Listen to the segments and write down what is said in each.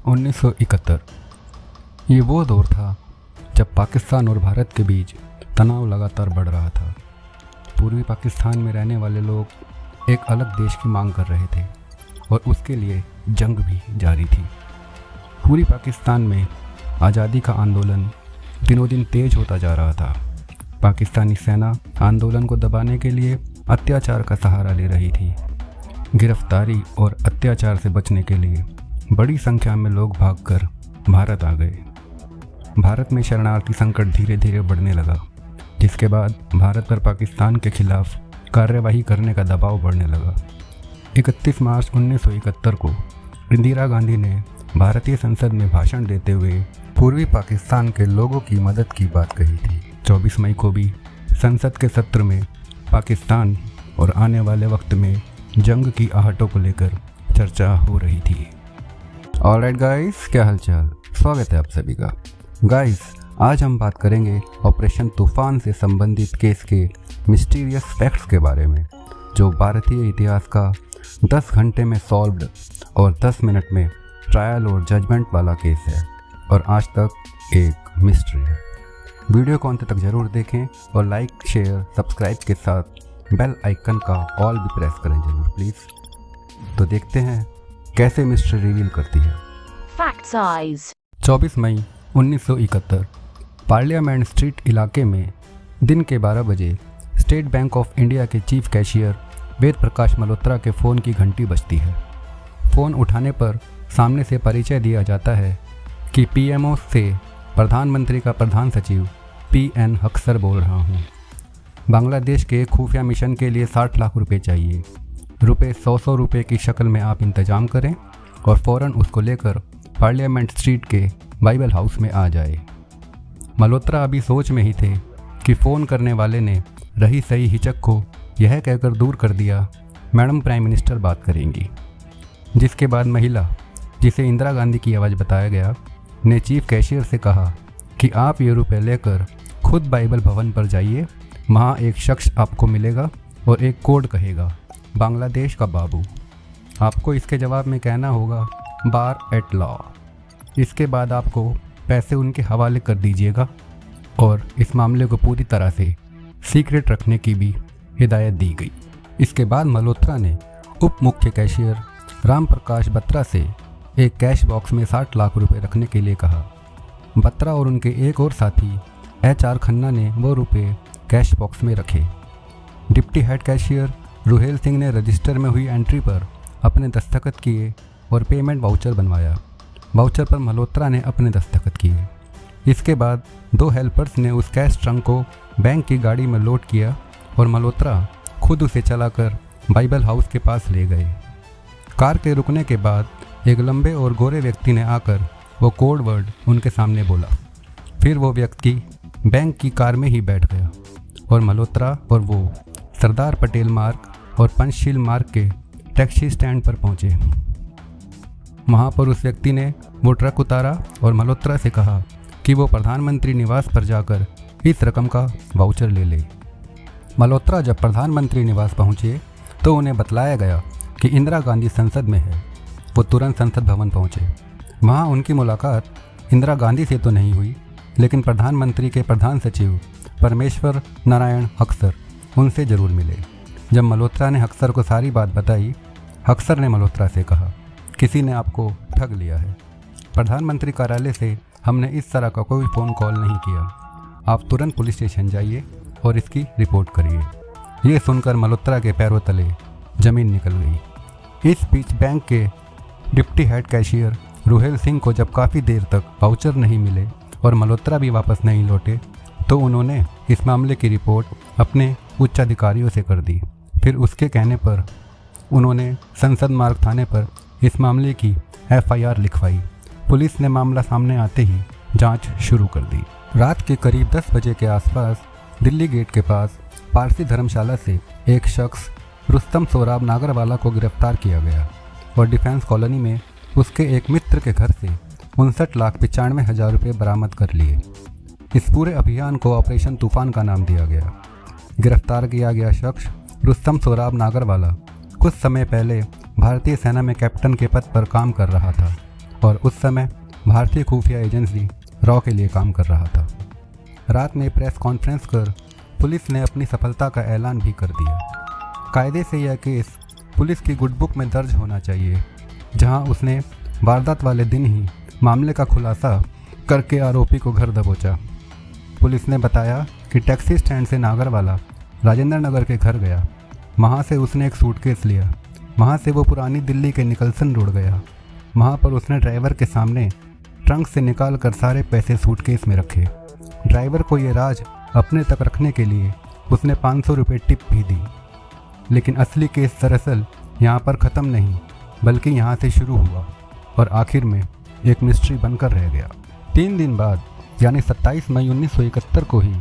1971। ये वो दौर था जब पाकिस्तान और भारत के बीच तनाव लगातार बढ़ रहा था। पूर्वी पाकिस्तान में रहने वाले लोग एक अलग देश की मांग कर रहे थे और उसके लिए जंग भी जारी थी। पूरी पाकिस्तान में आज़ादी का आंदोलन दिनों दिन तेज होता जा रहा था। पाकिस्तानी सेना आंदोलन को दबाने के लिए अत्याचार का सहारा ले रही थी। गिरफ्तारी और अत्याचार से बचने के लिए बड़ी संख्या में लोग भागकर भारत आ गए। भारत में शरणार्थी संकट धीरे धीरे बढ़ने लगा, जिसके बाद भारत पर पाकिस्तान के खिलाफ कार्यवाही करने का दबाव बढ़ने लगा। 31 मार्च 1971 को इंदिरा गांधी ने भारतीय संसद में भाषण देते हुए पूर्वी पाकिस्तान के लोगों की मदद की बात कही थी। 24 मई को भी संसद के सत्र में पाकिस्तान और आने वाले वक्त में जंग की आहटों को लेकर चर्चा हो रही थी। ऑलराइट गाइस, क्या हालचाल, स्वागत है आप सभी का। गाइस, आज हम बात करेंगे ऑपरेशन तूफान से संबंधित केस के मिस्टीरियस फैक्ट्स के बारे में, जो भारतीय इतिहास का 10 घंटे में सॉल्व्ड और 10 मिनट में ट्रायल और जजमेंट वाला केस है और आज तक एक मिस्ट्री है। वीडियो को अंत तक जरूर देखें और लाइक, शेयर, सब्सक्राइब के साथ बेल आइकन का ऑल भी प्रेस करें जरूर प्लीज़। तो देखते हैं कैसे मिस्ट्री रिवील करती है। फैक्ट साइज 24 मई 1971 पार्लियामेंट स्ट्रीट इलाके में दिन के 12 बजे स्टेट बैंक ऑफ इंडिया के चीफ कैशियर वेद प्रकाश मल्होत्रा के फ़ोन की घंटी बजती है। फ़ोन उठाने पर सामने से परिचय दिया जाता है कि पीएमओ से प्रधानमंत्री का प्रधान सचिव PN हक्सर बोल रहा हूँ। बांग्लादेश के खुफिया मिशन के लिए 60 लाख रुपए चाहिए। रुपए 100 रुपए की शक्ल में आप इंतजाम करें और फ़ौरन उसको लेकर पार्लियामेंट स्ट्रीट के बाइबल हाउस में आ जाए। मल्होत्रा अभी सोच में ही थे कि फ़ोन करने वाले ने रही सही हिचक को यह कहकर दूर कर दिया, मैडम प्राइम मिनिस्टर बात करेंगी। जिसके बाद महिला, जिसे इंदिरा गांधी की आवाज़ बताया गया, ने चीफ कैशियर से कहा कि आप ये रुपए लेकर खुद बाइबल भवन पर जाइए। वहाँ एक शख्स आपको मिलेगा और एक कोड कहेगा, बांग्लादेश का बाबू। आपको इसके जवाब में कहना होगा, बार एट लॉ। इसके बाद आपको पैसे उनके हवाले कर दीजिएगा और इस मामले को पूरी तरह से सीक्रेट रखने की भी हिदायत दी गई। इसके बाद मल्होत्रा ने उप मुख्य कैशियर राम प्रकाश बत्रा से एक कैश बॉक्स में 60 लाख रुपए रखने के लिए कहा। बत्रा और उनके एक और साथी HR खन्ना ने वो रुपए कैश बॉक्स में रखे। Deputy head cashier Ruhel Singh ने रजिस्टर में हुई एंट्री पर अपने दस्तखत किए और पेमेंट वाउचर बनवाया। वाउचर पर मल्होत्रा ने अपने दस्तखत किए। इसके बाद 2 हेल्पर्स ने उस कैश ट्रंक को बैंक की गाड़ी में लोड किया और मल्होत्रा खुद उसे चलाकर बाइबल हाउस के पास ले गए। कार के रुकने के बाद एक लंबे और गोरे व्यक्ति ने आकर वो कोड वर्ड उनके सामने बोला। फिर वो व्यक्ति बैंक की कार में ही बैठ गया और मल्होत्रा और वो सरदार पटेल मार्ग और पंचशील मार्ग के टैक्सी स्टैंड पर पहुंचे। वहां पर उस व्यक्ति ने वो ट्रक उतारा और मल्होत्रा से कहा कि वो प्रधानमंत्री निवास पर जाकर इस रकम का वाउचर ले ले। मल्होत्रा जब प्रधानमंत्री निवास पहुंचे तो उन्हें बतलाया गया कि इंदिरा गांधी संसद में है। वो तुरंत संसद भवन पहुंचे। वहाँ उनकी मुलाकात इंदिरा गांधी से तो नहीं हुई, लेकिन प्रधानमंत्री के प्रधान सचिव परमेश्वर नारायण हक्सर उनसे ज़रूर मिले। जब मल्होत्रा ने हक्सर को सारी बात बताई, हक्सर ने मल्होत्रा से कहा, किसी ने आपको ठग लिया है। प्रधानमंत्री कार्यालय से हमने इस तरह का कोई फ़ोन कॉल नहीं किया। आप तुरंत पुलिस स्टेशन जाइए और इसकी रिपोर्ट करिए। ये सुनकर मल्होत्रा के पैरों तले ज़मीन निकल गई। इस बीच बैंक के deputy head cashier Ruhel Singh को जब काफ़ी देर तक वाउचर नहीं मिले और मल्होत्रा भी वापस नहीं लौटे, तो उन्होंने इस मामले की रिपोर्ट अपने उच्च अधिकारियों से कर दी। फिर उसके कहने पर उन्होंने संसद मार्ग थाने पर इस मामले की FIR लिखवाई। पुलिस ने मामला सामने आते ही जांच शुरू कर दी। रात के करीब 10 बजे के आसपास दिल्ली गेट के पास पारसी धर्मशाला से एक शख्स रुस्तम सोराब नागरवाला को गिरफ्तार किया गया और डिफेंस कॉलोनी में उसके एक मित्र के घर से 59,95,000 रुपये बरामद कर लिए। इस पूरे अभियान को ऑपरेशन तूफान का नाम दिया गया। गिरफ्तार किया गया शख्स रुस्तम सोराब नागरवाला कुछ समय पहले भारतीय सेना में कैप्टन के पद पर काम कर रहा था और उस समय भारतीय खुफिया एजेंसी रॉ के लिए काम कर रहा था। रात में प्रेस कॉन्फ्रेंस कर पुलिस ने अपनी सफलता का ऐलान भी कर दिया। कायदे से यह केस पुलिस की गुड बुक में दर्ज होना चाहिए, जहां उसने वारदात वाले दिन ही मामले का खुलासा करके आरोपी को घर दबोचा। पुलिस ने बताया कि टैक्सी स्टैंड से नागरवाला राजेंद्र नगर के घर गया। वहाँ से उसने एक सूटकेस लिया। वहाँ से वो पुरानी दिल्ली के निकलसन रोड गया। वहाँ पर उसने ड्राइवर के सामने ट्रंक से निकाल कर सारे पैसे सूटकेस में रखे। ड्राइवर को ये राज अपने तक रखने के लिए उसने 500 रुपये टिप भी दी। लेकिन असली केस दरअसल यहाँ पर ख़त्म नहीं, बल्कि यहाँ से शुरू हुआ और आखिर में एक मिस्ट्री बनकर रह गया। 3 दिन बाद यानी 27 मई 1971 को ही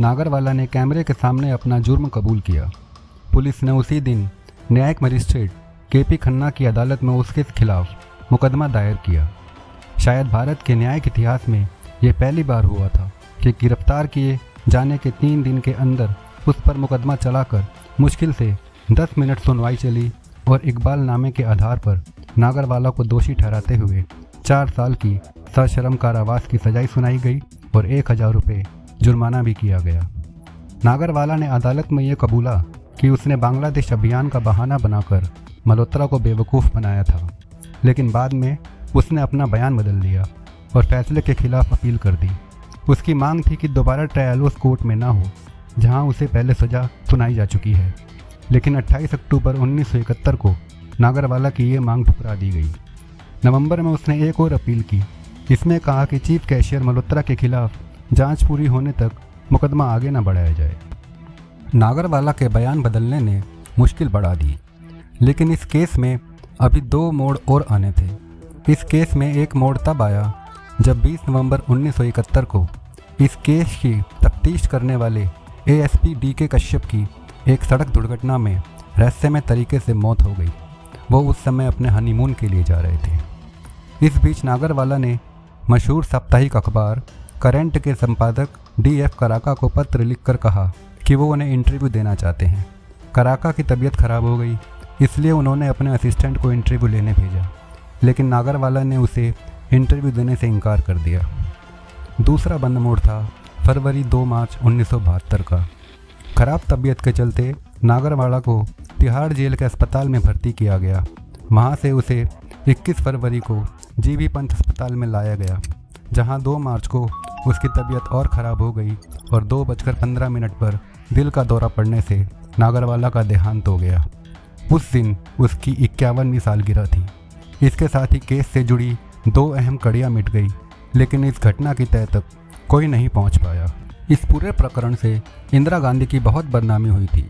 नागरवाला ने कैमरे के सामने अपना जुर्म कबूल किया। पुलिस ने उसी दिन न्यायिक मजिस्ट्रेट KP खन्ना की अदालत में उसके खिलाफ मुकदमा दायर किया। शायद भारत के न्यायिक इतिहास में यह पहली बार हुआ था कि गिरफ्तार किए जाने के 3 दिन के अंदर उस पर मुकदमा चलाकर मुश्किल से 10 मिनट सुनवाई चली और इकबाल नामे के आधार पर नागरवाला को दोषी ठहराते हुए 4 साल की सश्रम कारावास की सजाई सुनाई गई और 1000 रुपये जुर्माना भी किया गया। नागरवाला ने अदालत में यह कबूला कि उसने बांग्लादेश अभियान का बहाना बनाकर मल्होत्रा को बेवकूफ़ बनाया था, लेकिन बाद में उसने अपना बयान बदल दिया और फैसले के खिलाफ अपील कर दी। उसकी मांग थी कि दोबारा ट्रायल उस कोर्ट में ना हो जहां उसे पहले सज़ा सुनाई जा चुकी है, लेकिन 28 अक्टूबर 1971 को नागरवाला की ये मांग ठुकरा दी गई। नवंबर में उसने एक और अपील की। इसमें कहा कि चीफ कैशियर मल्होत्रा के खिलाफ जांच पूरी होने तक मुकदमा आगे न बढ़ाया जाए। नागरवाला के बयान बदलने ने मुश्किल बढ़ा दी, लेकिन इस केस में अभी 2 मोड़ और आने थे। इस केस में एक मोड़ तब आया जब 20 नवंबर 1971 को इस केस की तफ्तीश करने वाले ASP DK कश्यप की एक सड़क दुर्घटना में रहस्यमय तरीके से मौत हो गई। वो उस समय अपने हनीमून के लिए जा रहे थे। इस बीच नागरवाला ने मशहूर साप्ताहिक अखबार करंट के संपादक DF कराका को पत्र लिखकर कहा कि वो उन्हें इंटरव्यू देना चाहते हैं। कराका की तबीयत खराब हो गई, इसलिए उन्होंने अपने असिस्टेंट को इंटरव्यू लेने भेजा, लेकिन नागरवाला ने उसे इंटरव्यू देने से इनकार कर दिया। दूसरा बंद मोड़ था फरवरी 2 मार्च 1972 का। खराब तबीयत के चलते नागरवाला को तिहाड़ जेल के अस्पताल में भर्ती किया गया। वहाँ से उसे 21 फरवरी को GV पंत अस्पताल में लाया गया, जहाँ 2 मार्च को उसकी तबीयत और ख़राब हो गई और 2:15 पर दिल का दौरा पड़ने से नागरवाला का देहांत हो गया। उस दिन उसकी 51वीं सालगिरह थी। इसके साथ ही केस से जुड़ी 2 अहम कड़ियाँ मिट गई, लेकिन इस घटना की तह तक कोई नहीं पहुंच पाया। इस पूरे प्रकरण से इंदिरा गांधी की बहुत बदनामी हुई थी।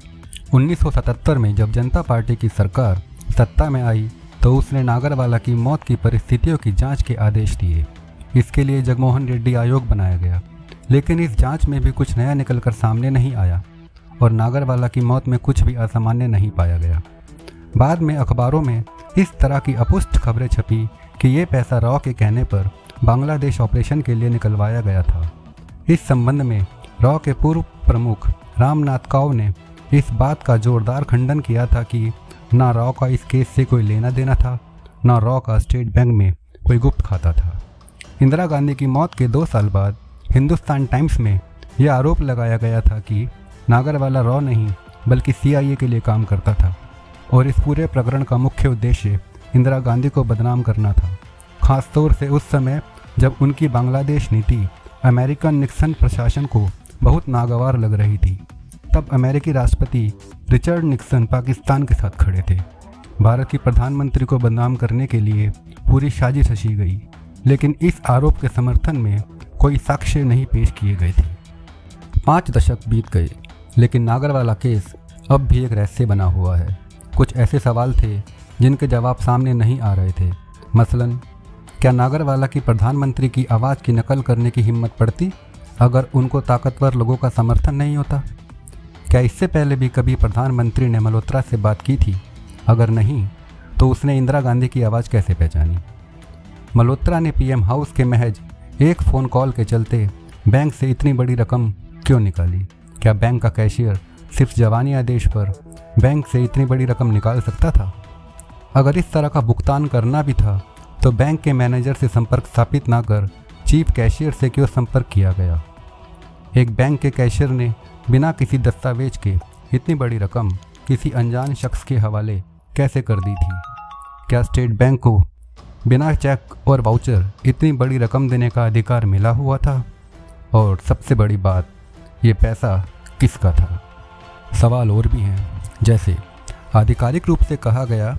1977 में जब जनता पार्टी की सरकार सत्ता में आई तो उसने नागरवाला की मौत की परिस्थितियों की जांच के आदेश दिए। इसके लिए जगमोहन रेड्डी आयोग बनाया गया, लेकिन इस जांच में भी कुछ नया निकलकर सामने नहीं आया और नागरवाला की मौत में कुछ भी असामान्य नहीं पाया गया। बाद में अखबारों में इस तरह की अपुष्ट खबरें छपी कि ये पैसा रॉ के कहने पर बांग्लादेश ऑपरेशन के लिए निकलवाया गया था। इस संबंध में रॉ के पूर्व प्रमुख रामनाथ काव ने इस बात का जोरदार खंडन किया था कि ना रॉ का इस केस से कोई लेना देना था, ना रॉ का स्टेट बैंक में कोई गुप्त खाता था। इंदिरा गांधी की मौत के 2 साल बाद हिंदुस्तान टाइम्स में यह आरोप लगाया गया था कि नागरवाला रॉ नहीं बल्कि CIA के लिए काम करता था और इस पूरे प्रकरण का मुख्य उद्देश्य इंदिरा गांधी को बदनाम करना था, खासतौर से उस समय जब उनकी बांग्लादेश नीति अमेरिकन निक्सन प्रशासन को बहुत नागवार लग रही थी। तब अमेरिकी राष्ट्रपति रिचर्ड निक्सन पाकिस्तान के साथ खड़े थे। भारत की प्रधानमंत्री को बदनाम करने के लिए पूरी साजिश रची गई, लेकिन इस आरोप के समर्थन में कोई साक्ष्य नहीं पेश किए गए थे। 5 दशक बीत गए, लेकिन नागरवाला केस अब भी एक रहस्य बना हुआ है। कुछ ऐसे सवाल थे जिनके जवाब सामने नहीं आ रहे थे। मसलन, क्या नागरवाला की प्रधानमंत्री की आवाज़ की नकल करने की हिम्मत पड़ती अगर उनको ताकतवर लोगों का समर्थन नहीं होता? क्या इससे पहले भी कभी प्रधानमंत्री ने मल्होत्रा से बात की थी? अगर नहीं, तो उसने इंदिरा गांधी की आवाज़ कैसे पहचानी? मल्होत्रा ने PM हाउस के महज एक फ़ोन कॉल के चलते बैंक से इतनी बड़ी रकम क्यों निकाली? क्या बैंक का कैशियर सिर्फ जवानी आदेश पर बैंक से इतनी बड़ी रकम निकाल सकता था? अगर इस तरह का भुगतान करना भी था तो बैंक के मैनेजर से संपर्क स्थापित ना कर चीफ कैशियर से क्यों संपर्क किया गया? एक बैंक के कैशियर ने बिना किसी दस्तावेज के इतनी बड़ी रकम किसी अनजान शख्स के हवाले कैसे कर दी थी? क्या स्टेट बैंक को बिना चेक और वाउचर इतनी बड़ी रकम देने का अधिकार मिला हुआ था? और सबसे बड़ी बात, ये पैसा किसका था? सवाल और भी हैं, जैसे आधिकारिक रूप से कहा गया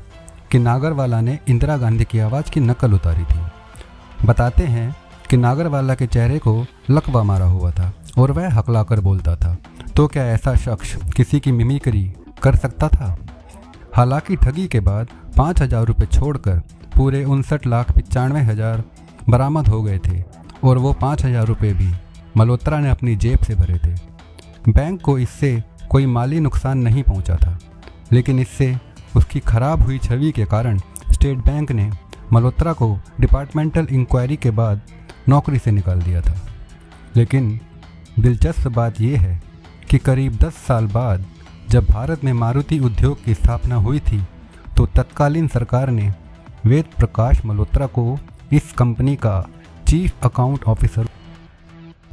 कि नागरवाला ने इंदिरा गांधी की आवाज़ की नकल उतारी थी। बताते हैं कि नागरवाला के चेहरे को लकवा मारा हुआ था और वह हकलाकर बोलता था। तो क्या ऐसा शख्स किसी की मिमिक्री कर सकता था? हालांकि ठगी के बाद 5,000 रुपये छोड़कर पूरे 59,95,000 बरामद हो गए थे और वो 5,000 रुपये भी मल्होत्रा ने अपनी जेब से भरे थे। बैंक को इससे कोई माली नुकसान नहीं पहुंचा था, लेकिन इससे उसकी खराब हुई छवि के कारण स्टेट बैंक ने मल्होत्रा को डिपार्टमेंटल इंक्वायरी के बाद नौकरी से निकाल दिया था। लेकिन दिलचस्प बात यह है कि करीब 10 साल बाद जब भारत में मारुति उद्योग की स्थापना हुई थी तो तत्कालीन सरकार ने वेद प्रकाश मल्होत्रा को इस कंपनी का चीफ अकाउंट ऑफिसर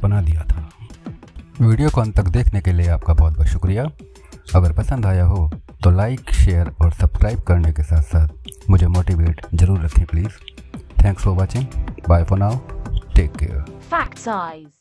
बना दिया था। वीडियो को अंत तक देखने के लिए आपका बहुत बहुत शुक्रिया। अगर पसंद आया हो तो लाइक, शेयर और सब्सक्राइब करने के साथ साथ मुझे मोटिवेट जरूर रखें please. Thanks for watching. Bye for now. Take care. Fact size.